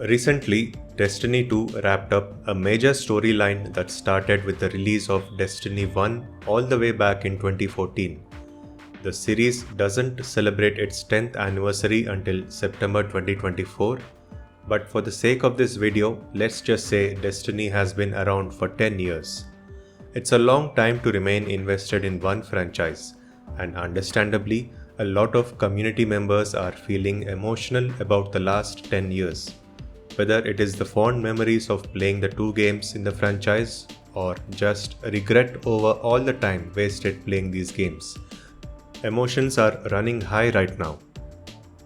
Recently, Destiny 2 wrapped up a major storyline that started with the release of Destiny 1 all the way back in 2014. The series doesn't celebrate its 10th anniversary until September 2024, but for the sake of this video, let's just say Destiny has been around for 10 years. It's a long time to remain invested in one franchise, and understandably, a lot of community members are feeling emotional about the last 10 years. Whether it is the fond memories of playing the two games in the franchise or just regret over all the time wasted playing these games. Emotions are running high right now.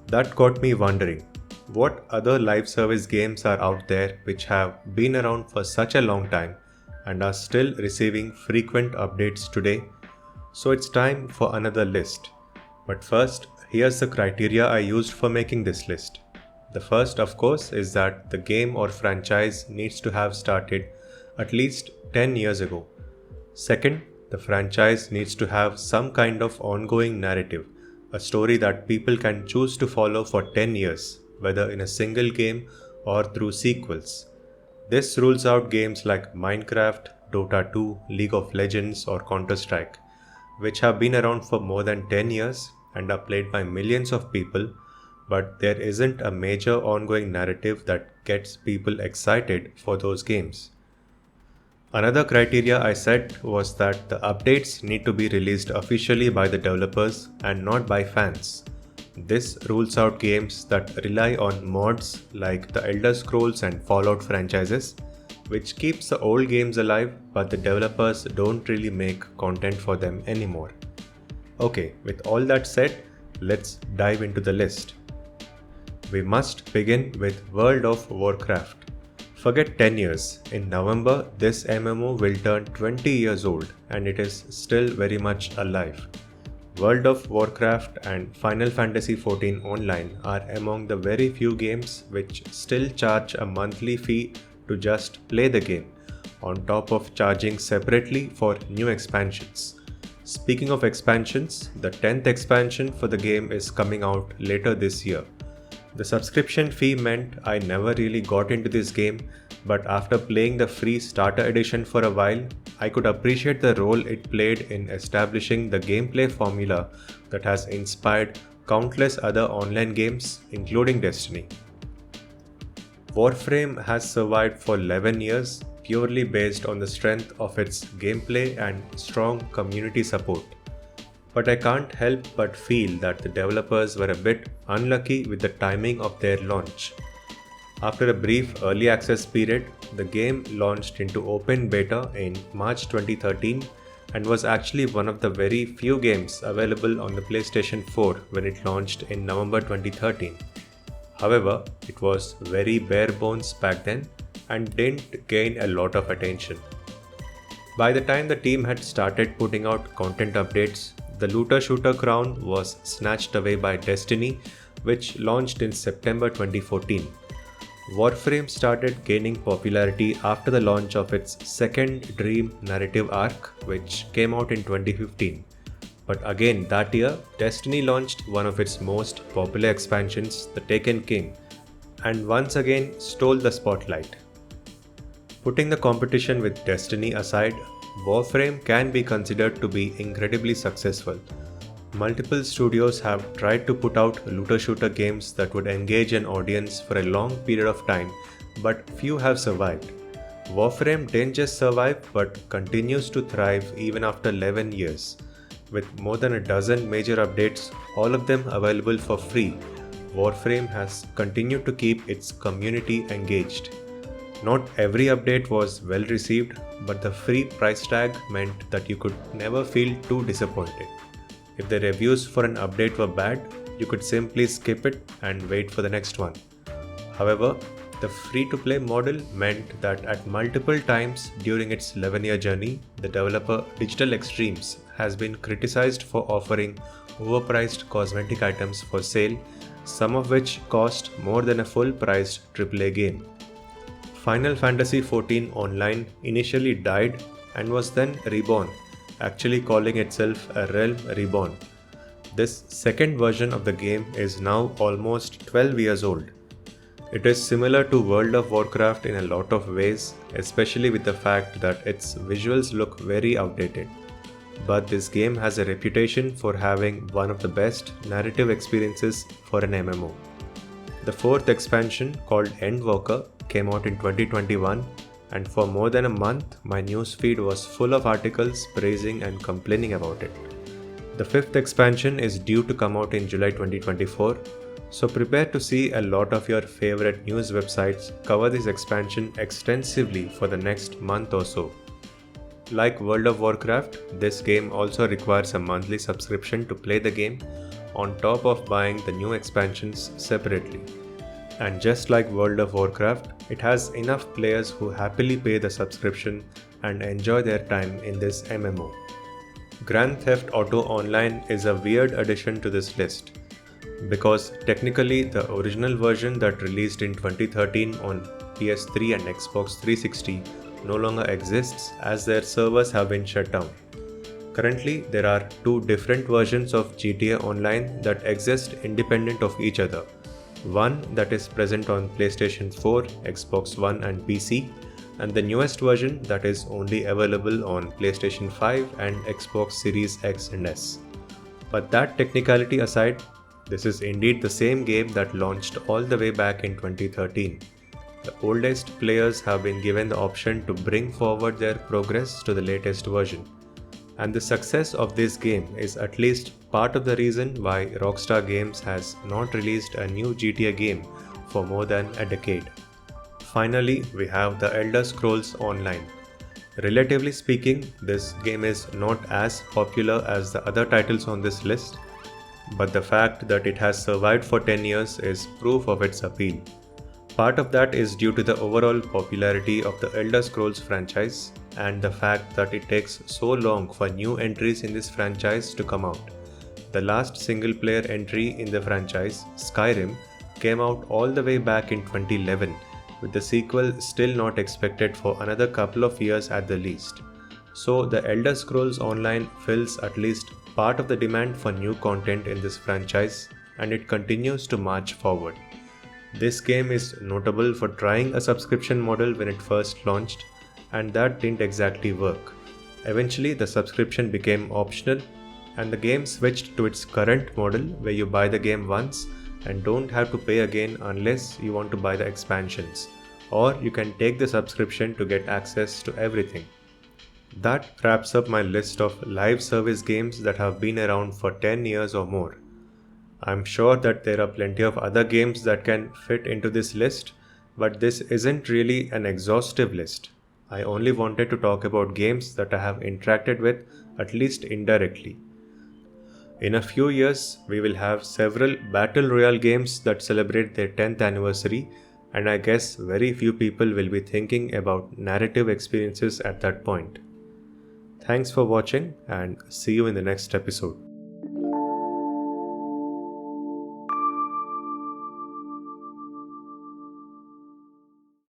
That got me wondering, what other live service games are out there which have been around for such a long time and are still receiving frequent updates today? So it's time for another list. But first, here's the criteria I used for making this list. The first, of course, is that the game or franchise needs to have started at least 10 years ago. Second, the franchise needs to have some kind of ongoing narrative, a story that people can choose to follow for 10 years, whether in a single game or through sequels. This rules out games like Minecraft, Dota 2, League of Legends, or Counter-Strike, which have been around for more than 10 years and are played by millions of people, but there isn't a major ongoing narrative that gets people excited for those games. Another criteria I set was that the updates need to be released officially by the developers and not by fans. This rules out games that rely on mods like the Elder Scrolls and Fallout franchises, which keeps the old games alive but the developers don't really make content for them anymore. Okay, with all that said, let's dive into the list. We must begin with World of Warcraft. Forget 10 years, in November this MMO will turn 20 years old and it is still very much alive. World of Warcraft and Final Fantasy XIV Online are among the very few games which still charge a monthly fee to just play the game, on top of charging separately for new expansions. Speaking of expansions, the 10th expansion for the game is coming out later this year. The subscription fee meant I never really got into this game, but after playing the free starter edition for a while, I could appreciate the role it played in establishing the gameplay formula that has inspired countless other online games, including Destiny. Warframe has survived for 11 years purely based on the strength of its gameplay and strong community support. But I can't help but feel that the developers were a bit unlucky with the timing of their launch. After a brief early access period, the game launched into open beta in March 2013 and was actually one of the very few games available on the PlayStation 4 when it launched in November 2013. However, it was very bare bones back then and didn't gain a lot of attention. By the time the team had started putting out content updates, the looter shooter crown was snatched away by Destiny, which launched in September 2014. Warframe started gaining popularity after the launch of its second Dream narrative arc, which came out in 2015. But again that year, Destiny launched one of its most popular expansions, the Taken King, and once again stole the spotlight. Putting the competition with Destiny aside, Warframe can be considered to be incredibly successful. Multiple studios have tried to put out looter-shooter games that would engage an audience for a long period of time, but few have survived. Warframe didn't just survive but continues to thrive even after 11 years. With more than a dozen major updates, all of them available for free, Warframe has continued to keep its community engaged. Not every update was well received, but the free price tag meant that you could never feel too disappointed. If the reviews for an update were bad, you could simply skip it and wait for the next one. However, the free-to-play model meant that at multiple times during its 11-year journey, the developer Digital Extremes has been criticized for offering overpriced cosmetic items for sale, some of which cost more than a full-priced AAA game. Final Fantasy XIV Online initially died and was then reborn, actually calling itself a Realm Reborn. This second version of the game is now almost 12 years old. It is similar to World of Warcraft in a lot of ways, especially with the fact that its visuals look very outdated. But this game has a reputation for having one of the best narrative experiences for an MMO. The fourth expansion, called Endwalker, came out in 2021, and for more than a month, my newsfeed was full of articles praising and complaining about it. The fifth expansion is due to come out in July 2024, so prepare to see a lot of your favorite news websites cover this expansion extensively for the next month or so. Like World of Warcraft, this game also requires a monthly subscription to play the game, on top of buying the new expansions separately. And just like World of Warcraft, it has enough players who happily pay the subscription and enjoy their time in this MMO. Grand Theft Auto Online is a weird addition to this list, because technically the original version that released in 2013 on PS3 and Xbox 360 no longer exists as their servers have been shut down. Currently, there are two different versions of GTA Online that exist independent of each other. One that is present on PlayStation 4, Xbox One and PC, and the newest version that is only available on PlayStation 5 and Xbox Series X and S. But that technicality aside, this is indeed the same game that launched all the way back in 2013. The oldest players have been given the option to bring forward their progress to the latest version. And the success of this game is at least part of the reason why Rockstar Games has not released a new GTA game for more than a decade. Finally, we have The Elder Scrolls Online. Relatively speaking, this game is not as popular as the other titles on this list, but the fact that it has survived for 10 years is proof of its appeal. Part of that is due to the overall popularity of the Elder Scrolls franchise and the fact that it takes so long for new entries in this franchise to come out. The last single-player entry in the franchise, Skyrim, came out all the way back in 2011, with the sequel still not expected for another couple of years at the least. So the Elder Scrolls Online fills at least part of the demand for new content in this franchise, and it continues to march forward. This game is notable for trying a subscription model when it first launched, and that didn't exactly work. Eventually, the subscription became optional, and the game switched to its current model where you buy the game once and don't have to pay again unless you want to buy the expansions, or you can take the subscription to get access to everything. That wraps up my list of live service games that have been around for 10 years or more. I'm sure that there are plenty of other games that can fit into this list, but this isn't really an exhaustive list. I only wanted to talk about games that I have interacted with, at least indirectly. In a few years, we will have several Battle Royale games that celebrate their 10th anniversary, and I guess very few people will be thinking about narrative experiences at that point. Thanks for watching, and see you in the next episode.